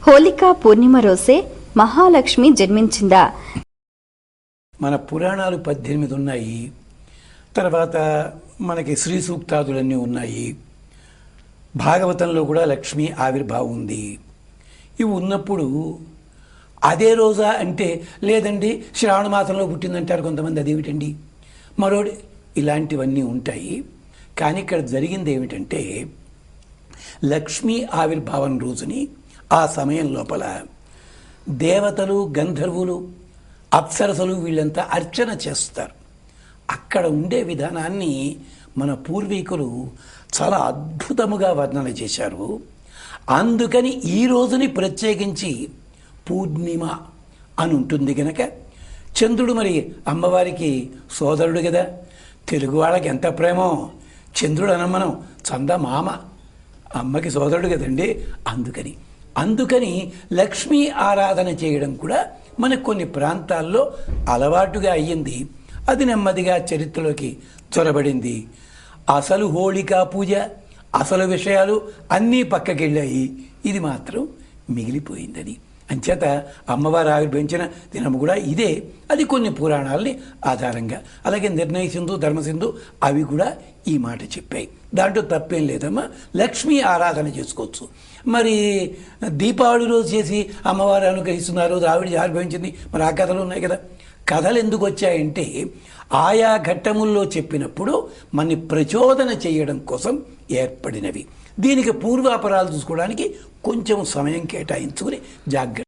హోళికా పూర్ణిమ రోజే మహాలక్ష్మి జన్మించిందా? మన పురాణాలు 18 ఉన్నాయి. తర్వాత మనకి శ్రీ సూక్తాదులన్నీ ఉన్నాయి. భాగవతంలో కూడా లక్ష్మీ ఆవిర్భావం ఉంది. ఇవి ఉన్నప్పుడు అదే రోజా అంటే లేదండి శ్రావణ మాసంలో పుట్టిందంటారు కొంతమంది. అదేమిటండి మరోడి ఇలాంటివన్నీ ఉంటాయి. కానీ ఇక్కడ జరిగింది ఏమిటంటే లక్ష్మీ ఆవిర్భావం రోజుని ఆ సమయం లోపల దేవతలు, గంధర్వులు, అప్సరసలు వీళ్ళంతా అర్చన చేస్తారు. అక్కడ ఉండే విధానాన్ని మన పూర్వీకులు చాలా అద్భుతముగా వర్ణన చేశారు. అందుకని ఈ రోజుని ప్రత్యేకించి పూర్ణిమ అని ఉంటుంది కనుక చంద్రుడు మరి అమ్మవారికి సోదరుడు కదా. తెలుగు వాళ్ళకి ఎంత ప్రేమో. చంద్రుడు అనం మనం చందమామ, అమ్మకి సోదరుడు కదండి. అందుకని లక్ష్మీ ఆరాధన చేయడం కూడా మనకు కొన్ని ప్రాంతాల్లో అలవాటుగా అయ్యింది. అది నెమ్మదిగా చరిత్రలోకి చొరబడింది. అసలు హోళికా పూజ, అసలు విషయాలు అన్నీ పక్కకెళ్ళాయి. ఇది మాత్రం మిగిలిపోయిందని అంచేత అమ్మవారు ఆవిర్భవించిన దినము కూడా ఇదే. అది కొన్ని పురాణాలని ఆధారంగా, అలాగే నిర్ణయ సింధు, ధర్మసింధు అవి కూడా ఈ మాట చెప్పాయి. దాంట్లో తప్పేం లేదమ్మా. లక్ష్మీ ఆరాధన చేసుకోవచ్చు. మరి దీపావళి రోజు చేసి అమ్మవారు అనుగ్రహిస్తున్నారు, ఆవిడ ఆవిర్భవించింది, మరి ఆ కథలు ఉన్నాయి కదా. కథలు ఎందుకు వచ్చాయంటే ఆయా ఘట్టముల్లో చెప్పినప్పుడు మనని ప్రచోదన చేయడం కోసం ఏర్పడినవి. దీనికి పూర్వాపరాలు చూసుకోవడానికి కొంచెం సమయం కేటాయించుకుని జాగ్రత్త